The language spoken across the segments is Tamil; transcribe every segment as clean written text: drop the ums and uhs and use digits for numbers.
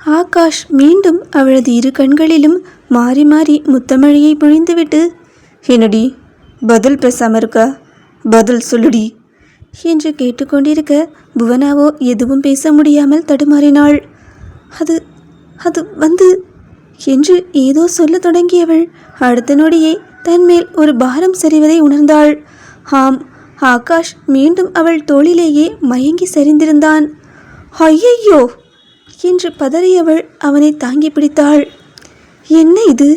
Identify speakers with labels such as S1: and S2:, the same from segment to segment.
S1: ஆகாஷ் மீண்டும் அவளது இரு கண்களிலும் மாறி மாறி முத்தமழையை பொழிந்துவிட்டு, என்னடி பதில் பேசாம இருக்க, பதில் சொல்லுடி என்று கேட்டுக்கொண்டிருக்க, புவனாவோ எதுவும் பேச முடியாமல் தடுமாறினாள். அது அது வந்து என்று ஏதோ சொல்ல தொடங்கியவள் அடுத்த நொடியே தன்மேல் ஒரு பாரம் சரிவதை உணர்ந்தாள். ஆம், ஆகாஷ் மீண்டும் அவள் தோளிலேயே மயங்கி சரிந்திருந்தான். ஐயையோ என்று பதறியவள் அவனை தாங்கி பிடித்தாள். என்ன இது,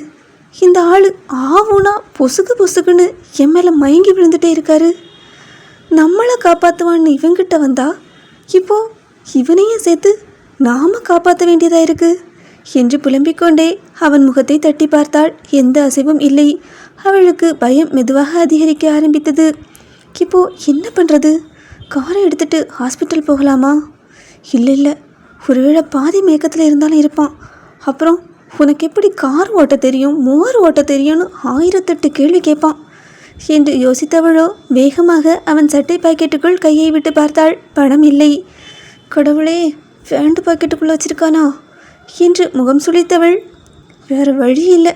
S1: இந்த ஆளு ஆவுனா பொசுக்கு பொசுக்குன்னு என் மேலே மயங்கி விழுந்துட்டே இருக்காரு. நம்மளை காப்பாற்றுவான்னு இவங்கிட்ட வந்தா இப்போ இவனையும் சேர்த்து நாம காப்பாற்ற வேண்டியதாக இருக்கு என்று புலம்பிக்கொண்டே அவன் முகத்தை தட்டி பார்த்தாள். எந்த அசைவும் இல்லை. அவளுக்கு பயம் மெதுவாக அதிகரிக்க ஆரம்பித்தது. இப்போ என்ன பண்ணுறது? காரை எடுத்துட்டு ஹாஸ்பிட்டல் போகலாமா? இல்லை, ஒருவேளை பாதி மயக்கத்தில் இருந்தாலும் இருப்பான். அப்புறம் உனக்கு எப்படி கார் ஓட்ட தெரியும், மோர் ஓட்ட தெரியும்னு 1008 கேள்வி கேட்பான் என்று யோசித்தவளோ வேகமாக அவன் சட்டை பாக்கெட்டுக்குள் கையை விட்டு பார்த்தாள். பணம் இல்லை. கடவுளே, பேண்ட் பாக்கெட்டுக்குள்ளே வச்சிருக்கானா என்று முகம் சுளித்தவள் வேறு வழி இல்லை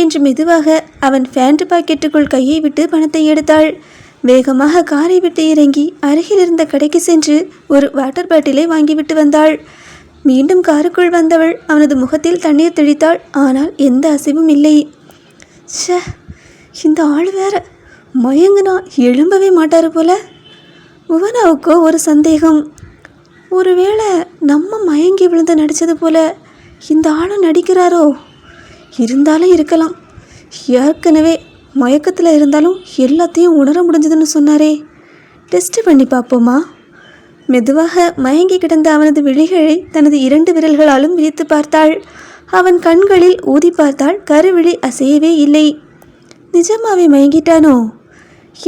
S1: என்று மெதுவாக அவன் பேண்ட் பாக்கெட்டுக்குள் கையை விட்டு பணத்தை எடுத்தாள். வேகமாக காரை விட்டு இறங்கி அருகில் இருந்த கடைக்கு சென்று ஒரு வாட்டர் பாட்டிலை வாங்கிவிட்டு வந்தாள். மீண்டும் காருக்குள் வந்தவள் அவனது முகத்தில் தண்ணீர் தெளித்தாள். ஆனால் எந்த அசைவும் இல்லை. ச்சே, இந்த ஆள் வேற மயங்குனா எழும்பவே மாட்டாரு போல. புவனாவுக்கோ ஒரு சந்தேகம். ஒருவேளை நம்ம மயங்கி விழுந்து நடித்தது போல இந்த ஆளும் நடிக்கிறாரோ? இருந்தாலும் இருக்கலாம். ஏற்கனவே மயக்கத்தில் இருந்தாலும் எல்லாத்தையும் உணர முடிஞ்சதுன்னு சொன்னாரே, டெஸ்ட் பண்ணி பார்ப்போமா? மெதுவாக மயங்கி கிடந்த அவனது விழிகளை தனது 2 விரல்களாலும் விரித்து பார்த்தாள். அவன் கண்களில் ஊதி பார்த்தாள். கருவிழி அசையவே இல்லை. நிஜமாவே மயங்கிட்டானோ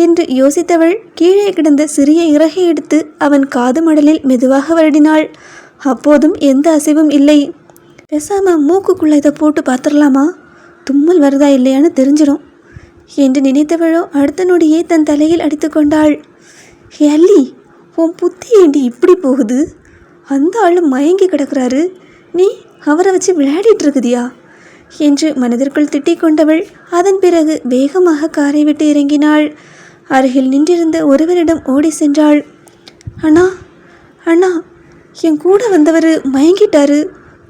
S1: என்று யோசித்தவள் கீழே கிடந்த சிறிய இறகை எடுத்து அவன் காது மடலில் மெதுவாக வருடினாள். அப்போதும் எந்த அசைவும் இல்லை. பேசாம மூக்குக்குள்ளே இதை போட்டு பார்த்துடலாமா? தும்மல் வருதா இல்லையான்னு தெரிஞ்சிடும் என்று நினைத்தவளோ அடுத்த நொடியே தன் தலையில் அடித்து கொண்டாள். அல்லி, உன் புத்தி ஏண்டி இப்படி போகுது? அந்த ஆள் மயங்கி கிடக்கிறாரு, நீ அவரை வச்சு விளையாடிட்டு இருக்குதியா என்று மனதிற்குள் திட்டிக் கொண்டவள் அதன் பிறகு வேகமாக காரை விட்டு இறங்கினாள். அருகில் நின்றிருந்த ஒருவரிடம் ஓடி சென்றாள். அண்ணா, அண்ணா, என் கூட வந்தவர் மயங்கிட்டாரு,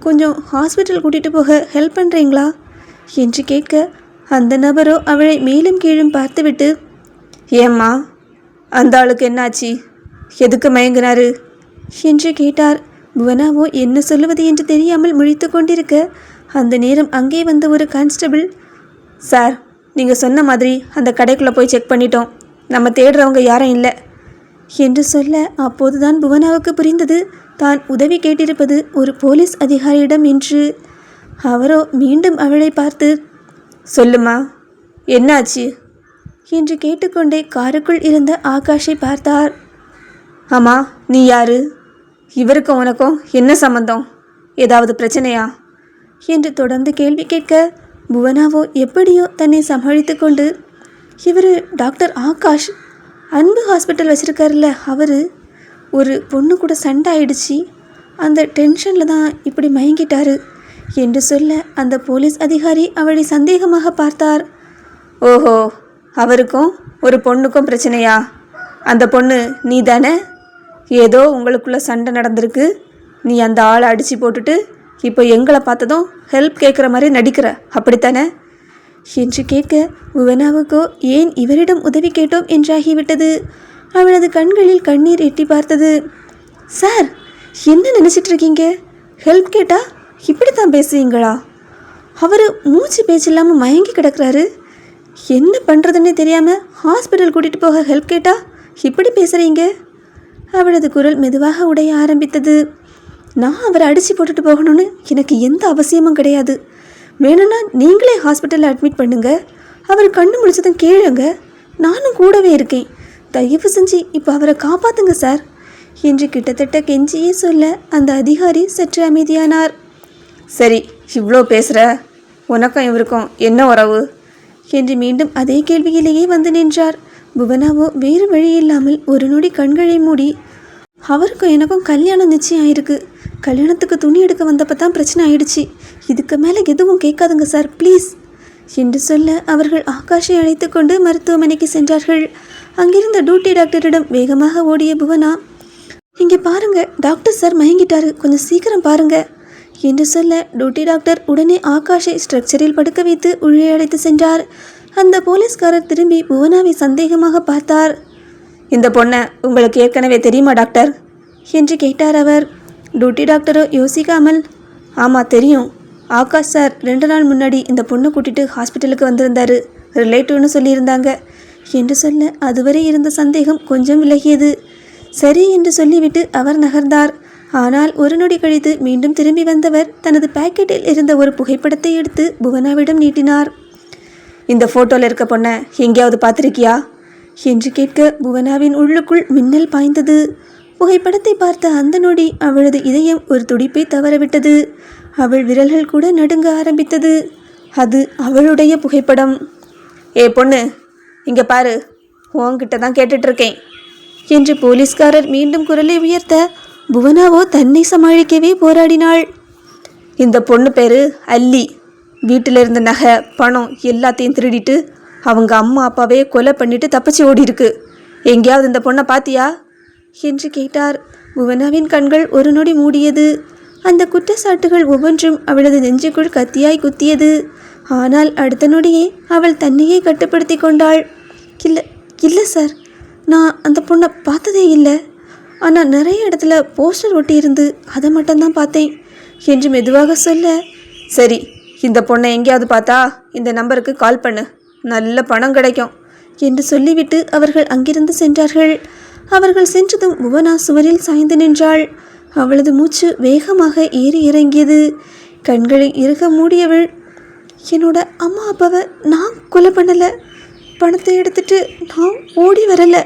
S1: கொஞ்சம் ஹாஸ்பிட்டல் கூட்டிகிட்டு போக ஹெல்ப் பண்ணுறீங்களா என்று கேட்க, அந்த நபரோ அவளை மேலும் கீழும் பார்த்துவிட்டு, ஏம்மா, அந்த ஆளுக்கு என்னாச்சு, எதுக்கு மயங்கினாரு என்று கேட்டார். புவனாவோ என்ன சொல்லுவது என்று தெரியாமல் முழித்து கொண்டிருக்க, அந்த நேரம் அங்கே வந்த ஒரு கான்ஸ்டபிள், சார், நீங்கள் சொன்ன மாதிரி அந்த கடைக்குள்ளே போய் செக் பண்ணிட்டோம், நம்ம தேடுறவங்க யாரும் இல்லை என்று சொல்ல, அப்போதுதான் புவனாவுக்கு புரிந்தது தான் உதவி கேட்டிருப்பது ஒரு போலீஸ் அதிகாரியிடம் என்று. அவரோ மீண்டும் அவளை பார்த்து, சொல்லுமா, என்னாச்சு என்று கேட்டுக்கொண்டே காருக்குள் இருந்த ஆகாஷை பார்த்தார். ஆமாம், நீ யாரு? இவருக்கும் உனக்கும் என்ன சம்பந்தம்? ஏதாவது பிரச்சனையா என்று தொடர்ந்து கேள்வி கேட்க, புவனாவோ எப்படியோ தன்னை சமாளித்து கொண்டு, இவர் டாக்டர் ஆகாஷ், அன்பு ஹாஸ்பிட்டல் வச்சுருக்காருல்ல அவர், ஒரு பொண்ணு கூட சண்டை ஆயிடுச்சு, அந்த டென்ஷனில் தான் இப்படி மயங்கிட்டாரு என்று சொல்ல, அந்த போலீஸ் அதிகாரி அவளை சந்தேகமாக பார்த்தார். ஓஹோ, அவருக்கும் ஒரு பொண்ணுக்கும் பிரச்சனையா? அந்த பொண்ணு நீ தானே? ஏதோ உங்களுக்குள்ள சண்டை நடந்திருக்கு, நீ அந்த ஆளை அடித்து போட்டுட்டு இப்போ எங்களை பார்த்ததும் ஹெல்ப் கேட்குற மாதிரி நடிக்கிற, அப்படித்தானே என்று கேட்க, புவனாவுக்கோ ஏன் இவரிடம் உதவி கேட்டோம் என்றாகிவிட்டது. அவளது கண்களில் கண்ணீர் எட்டி பார்த்தது. சார், என்ன நினச்சிட்ருக்கீங்க? ஹெல்ப் கேட்டால் இப்படி தான் பேசுவீங்களா? அவர் மூச்சு பேச்சு இல்லாமல் மயங்கி கிடக்கிறாரு, என்ன பண்ணுறதுன்னே தெரியாமல் ஹாஸ்பிட்டல் கூட்டிகிட்டு போக ஹெல்ப் கேட்டால் இப்படி பேசுகிறீங்க? அவளது குரல் மெதுவாக உடைய ஆரம்பித்தது. நான் அவரை அடித்து போட்டுட்டு போகணும்னு எனக்கு எந்த அவசியமும் கிடையாது. வேணும்னா நீங்களே ஹாஸ்பிட்டலில் அட்மிட் பண்ணுங்க, அவர் கண்ணு முடிச்சதும் கேளுங்க, நானும் கூடவே இருக்கேன். தயவு செஞ்சு இப்போ அவரை காப்பாற்றுங்க சார் என்று கிட்டத்தட்ட கெஞ்சியே சொல்ல, அந்த அதிகாரி சற்று அமைதியானார். சரி, இவ்வளோ பேசுகிற, உனக்கும் இவருக்கும் என்ன உறவு என்று மீண்டும் அதே கேள்வியிலேயே வந்து நின்றார். புவனாவோ வேறு வழி இல்லாமல் ஒரு நொடி கண்களை மூடி, அவருக்கும் எனக்கும் கல்யாணம் நிச்சயம் ஆயிருக்கு, கல்யாணத்துக்கு துணி எடுக்க வந்தப்போ தான் பிரச்சனை ஆயிடுச்சு. இதுக்கு மேலே எதுவும் கேட்காதுங்க சார், ப்ளீஸ் என்று சொல்ல அவர்கள் ஆகாஷை அழைத்து கொண்டு மருத்துவமனைக்கு சென்றார்கள். அங்கிருந்த டியூட்டி டாக்டரிடம் வேகமாக ஓடிய புவனா, இங்கே பாருங்க, டாக்டர் சார் மயங்கிட்டாரு, கொஞ்சம் சீக்கிரம் பாருங்க என்று சொல்ல டியூட்டி டாக்டர் உடனே ஆகாஷை ஸ்ட்ரக்சரில் படுக்க வைத்து உள்ளே அழைத்து சென்றார். அந்த போலீஸ்காரர் திரும்பி புவனாவை சந்தேகமாக பார்த்தார். இந்த பொண்ணை உங்களுக்கு ஏற்கனவே தெரியுமா டாக்டர் என்று கேட்டார் அவர். டியூட்டி டாக்டரோ யோசிக்காமல், ஆமாம் தெரியும், ஆகாஷ் சார் 2 நாள் முன்னாடி இந்த பொண்ணை கூட்டிகிட்டு ஹாஸ்பிட்டலுக்கு வந்திருந்தார், ரிலேட்டிவ்னு சொல்லியிருந்தாங்க என்று சொல்ல அதுவரை இருந்த சந்தேகம் கொஞ்சம் விலகியது. சரி என்று சொல்லிவிட்டு அவர் நகர்ந்தார். ஆனால் ஒரு நொடி கழித்து மீண்டும் திரும்பி வந்தவர் தனது பாக்கெட்டில் இருந்த ஒரு புகைப்படத்தை எடுத்து புவனாவிடம் நீட்டினார். இந்த ஃபோட்டோவில் இருக்க பொண்ணை எங்கேயாவது பார்த்துருக்கியா என்று கேட்க புவனாவின் உள்ளுக்குள் மின்னல் பாய்ந்தது. புகைப்படத்தை பார்த்த அந்த நொடி அவளது இதயம் ஒரு துடிப்பை தவறவிட்டது. அவள் விரல்கள் கூட நடுங்க ஆரம்பித்தது. அது அவளுடைய புகைப்படம். ஏ பொண்ணு, இங்கே பாரு, உன்கிட்ட தான் கேட்டுட்ருக்கேன் என்று போலீஸ்காரர் மீண்டும் குரலை உயர்த்த புவனாவோ தன்னை சமாளிக்கவே போராடினாள். இந்த பொண்ணு பேர் அல்லி. வீட்டில் இருந்த நகை பணம் எல்லாத்தையும் திருடிட்டு அவங்க அம்மா அப்பாவே கொலை பண்ணிட்டு தப்பிச்சு ஓடி இருக்கு. எங்கேயாவது இந்த பொண்ணை பாத்தியா என்று கேட்டார். புவனாவின் கண்கள் ஒரு நொடி மூடியது. அந்த குற்றச்சாட்டுகள் ஒவ்வொன்றும் அவளது நெஞ்சுக்குள் கத்தியாய் குத்தியது. ஆனால் அடுத்த நொடியே அவள் தன்னையே கட்டுப்படுத்தி கொண்டாள். இல்லை சார், நான் அந்த பொண்ணை பார்த்ததே இல்லை. ஆனால் நிறைய இடத்துல போஸ்டர் ஒட்டி இருந்து அதை மட்டும்தான் பார்த்தேன் என்று மெதுவாக சொல்ல, சரி, இந்த பொண்ணை எங்கேயாவது பார்த்தா இந்த நம்பருக்கு கால் பண்ணு, நல்ல பணம் கிடைக்கும் என்று சொல்லிவிட்டு அவர்கள் அங்கிருந்து சென்றார்கள். அவர்கள் சென்றதும் புவனா சுவரில் சாய்ந்து நின்றாள். அவளது மூச்சு வேகமாக ஏறி இறங்கியது. கண்களை இறுக மூடியவள், என்னோட அம்மா அப்பாவை நான் கொலை பண்ணலை, பணத்தை எடுத்துட்டு நான் ஓடி வரலை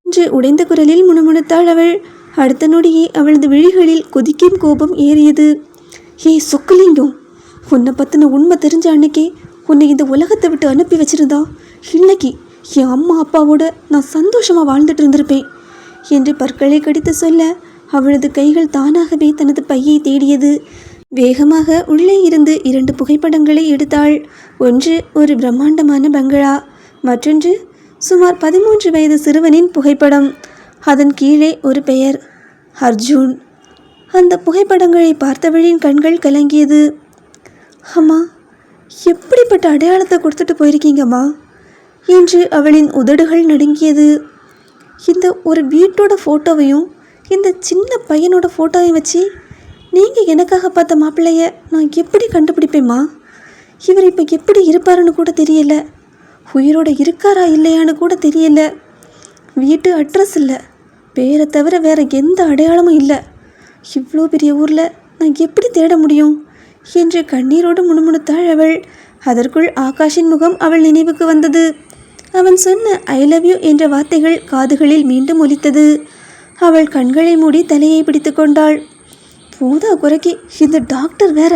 S1: என்று உடைந்த குரலில் முணுமுணுத்தாள் அவள். அடுத்த நொடியே அவளது விழிகளில் கொதிக்கும் கோபம் ஏறியது. ஏய் சொக்கலிங்கம், உன்னை பற்றின உண்மை தெரிஞ்ச அன்னைக்கே உன்னை இந்த உலகத்தை விட்டு அனுப்பி வச்சிருந்தா இன்னைக்கு என் அம்மா அப்பாவோட நான் சந்தோஷமாக வாழ்ந்துட்டு இருந்திருப்பேன் என்று பற்களை கடித்து சொல்ல அவளது கைகள் தானாகவே தனது பையை தேடியது. வேகமாக உள்ளே இருந்து 2 புகைப்படங்களை எடுத்தாள். ஒன்று ஒரு பிரம்மாண்டமான பங்களா, மற்றொன்று சுமார் 13 வயது சிறுவனின் புகைப்படம். அதன் கீழே ஒரு பெயர், அர்ஜுன். அந்த புகைப்படங்களை பார்த்தவளின் கண்கள் கலங்கியது. அம்மா, எப்படிப்பட்ட அடையாளத்தை கொடுத்துட்டு போயிருக்கீங்கம்மா என்று அவளின் உதடுகள் நடுங்கியது. இந்த ஒரு வீட்டோட ஃபோட்டோவையும் இந்த சின்ன பையனோட ஃபோட்டோவையும் வச்சு நீங்கள் எனக்காக பார்த்த மாப்பிள்ளைய நான் எப்படி கண்டுபிடிப்பேம்மா? இவர் இப்போ எப்படி இருப்பாருன்னு கூட தெரியல, உயிரோடு இருக்காரா இல்லையான்னு கூட தெரியல, வீட்டு அட்ரஸ் இல்லை, பேரை தவிர வேறு எந்த அடையாளமும் இல்லை. இவ்வளோ பெரிய ஊரில் நான் எப்படி தேட முடியும் என்று கண்ணீரோடு முணுமுணுத்தாள் அவள். அதற்குள் ஆகாஷின் முகம் அவள் நினைவுக்கு வந்தது. அவன் சொன்ன ஐ லவ் யூ என்ற வார்த்தைகள் காதுகளில் மீண்டும் ஒலித்தது. அவள் கண்களை மூடி தலையை பிடித்து கொண்டாள். போதா குறைக்கு இந்த டாக்டர் வேற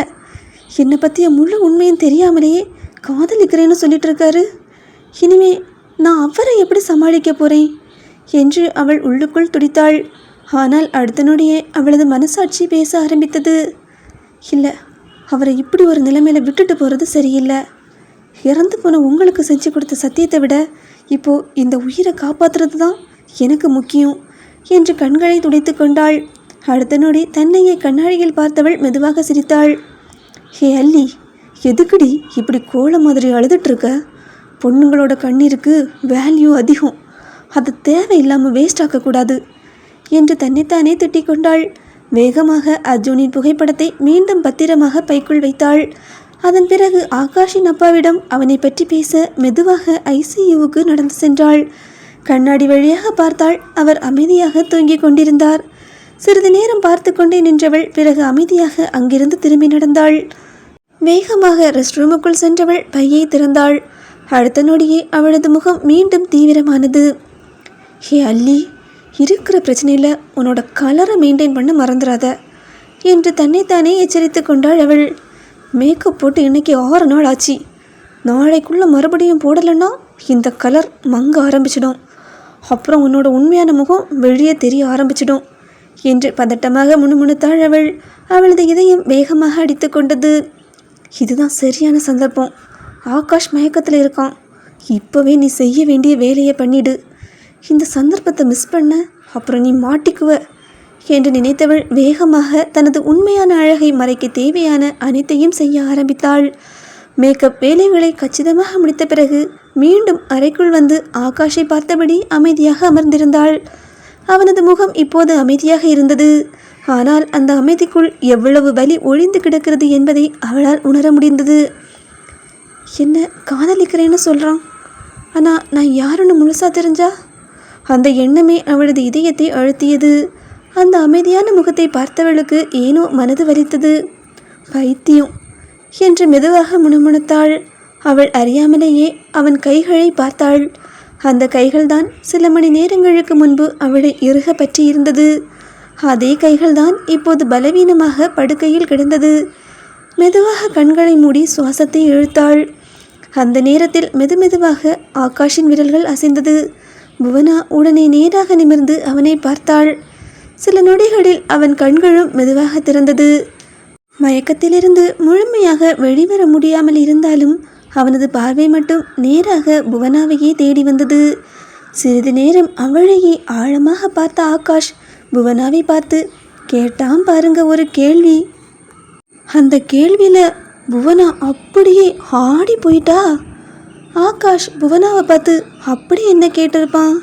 S1: என்னை பற்றிய முழு உண்மையும் தெரியாமலேயே காதலிக்கிறேன்னு சொல்லிட்டு இருக்காரு. இனிமே நான் அவரை எப்படி சமாளிக்க போகிறேன் என்று அவள் உள்ளுக்குள் துடித்தாள். ஆனால் அடுத்த நொடியே அவளது மனசாட்சி பேச ஆரம்பித்தது. இல்லை, அவரை இப்படி ஒரு நிலைமையில் விட்டுட்டு போகிறது சரியில்லை. இறந்து போன உங்களுக்கு செஞ்சு கொடுத்த சத்தியத்தை விட இப்போது இந்த உயிரை காப்பாற்றுறது தான் எனக்கு முக்கியம் என்று கண்களை துடைத்து கொண்டாள். அடுத்த நொடி தன்னையே கண்ணாடியில் பார்த்தவள் மெதுவாக சிரித்தாள். ஹே அல்லி, எதுக்குடி இப்படி கோல மாதிரி அழுதுட்ருக்க? பொண்ணுங்களோட கண்ணீருக்கு வேல்யூ அதிகம், அது தேவையில்லாமல் வேஸ்ட் ஆக்கக்கூடாது என்று தன்னைத்தானே திட்டிக் கொண்டாள். வேகமாக அர்ஜுனின் புகைப்படத்தை மீண்டும் பத்திரமாக பைக்குள் வைத்தாள். அதன் பிறகு ஆகாஷின் அப்பாவிடம் அவனை பற்றி பேச மெதுவாக ஐசியூவுக்கு நடந்து சென்றாள். கண்ணாடி வழியாக பார்த்தாள். அவர் அமைதியாக தூங்கிக் கொண்டிருந்தார். சிறிது நேரம் பார்த்து கொண்டே நின்றவள் பிறகு அமைதியாக அங்கிருந்து திரும்பி நடந்தாள். வேகமாக ரெஸ்ட் ரூமுக்குள் சென்றவள் பையை திறந்தாள். அடுத்த நொடியே அவளது முகம் மீண்டும் தீவிரமானது. ஹே அல்லி, இருக்கிற பிரச்சனையில் உன்னோட கலரை மெயின்டைன் பண்ண மறந்துடாத என்று தன்னைத்தானே எச்சரித்து கொண்டாள் அவள். மேக்கப் போட்டு இன்னைக்கு 6 நாள் ஆச்சு. நாளைக்குள்ளே மறுபடியும் போடலைன்னா இந்த கலர் மங்க ஆரம்பிச்சிடும். அப்புறம் உன்னோட உண்மையான முகம் வெளியே தெரிய ஆரம்பிச்சிடும் என்று பதட்டமாக முணுமுணுத்தாள் அவள். அவளது இதயம் வேகமாக அடித்து கொண்டது. இதுதான் சரியான சந்தர்ப்பம். ஆகாஷ் மயக்கத்தில் இருக்கான். இப்போவே நீ செய்ய வேண்டிய வேலையை பண்ணிடு. இந்த சந்தர்ப்பத்தை மிஸ் பண்ண அப்புறம் நீ மாட்டிக்குவ என்று நினைத்தவள் வேகமாக தனது உண்மையான அழகை மறைக்க தேவையான அனைத்தையும் செய்ய ஆரம்பித்தாள். மேக்கப் வேலைகளை கச்சிதமாக முடித்த பிறகு மீண்டும் அறைக்குள் வந்து ஆகாஷை பார்த்தபடி அமைதியாக அமர்ந்திருந்தாள். அவனது முகம் இப்போது அமைதியாக இருந்தது. ஆனால் அந்த அமைதிக்குள் எவ்வளவு வலி ஒழிந்து கிடக்கிறது என்பதை அவளால் உணர முடிந்தது. என்ன காதலிக்கிறேன்னு சொல்கிறான், ஆனால் நான் யாருன்னு முழுசாக தெரிஞ்சா? அந்த எண்ணமே அவளது இதயத்தை அழுத்தியது. அந்த அமைதியான முகத்தை பார்த்தவளுக்கு ஏனோ மனது வலித்தது. பைத்தியம் என்று மெதுவாக முணுமுணுத்தாள். அவள் அறியாமலேயே அவன் கைகளை பார்த்தாள். அந்த கைகள்தான் சில மணி நேரங்களுக்கு முன்பு அவளை இறுக பற்றி இருந்தது. அதே கைகள்தான் இப்போது பலவீனமாக படுக்கையில் கிடந்தது. மெதுவாக கண்களை மூடி சுவாசத்தை இழுத்தாள். அந்த நேரத்தில் மெதுமெதுவாக ஆகாஷின் விரல்கள் அசைந்தது. புவனா உடனே நேராக நிமிர்ந்து அவனை பார்த்தாள். சில நொடிகளில் அவன் கண்களும் மெதுவாக திறந்தது. மயக்கத்திலிருந்து முழுமையாக வெளிவர முடியாமல் இருந்தாலும் அவனது பார்வை மட்டும் நேராக புவனாவையே தேடி வந்தது. சிறிது நேரம் அவளையே ஆழமாக பார்த்த ஆகாஷ் புவனாவை பார்த்து கேட்டான் பாருங்க ஒரு கேள்வி. அந்த கேள்வியில் புவனா அப்படியே ஆடி போயிட்டா. ஆகாஷ் புவனாவை பார்த்து அப்படி என்ன கேட்டிருப்பான்?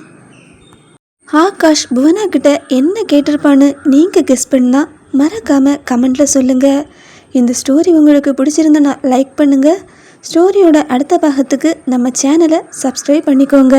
S1: ஆகாஷ் புவனா கிட்ட என்ன கேட்டிருப்பான்னு நீங்கள் கெஸ் பண்ணால் மறக்காமல் கமெண்டில் சொல்லுங்கள். இந்த ஸ்டோரி உங்களுக்கு பிடிச்சிருந்தனா லைக் பண்ணுங்கள். ஸ்டோரியோட அடுத்த பாகத்துக்கு நம்ம சேனலை சப்ஸ்கிரைப் பண்ணிக்கோங்க.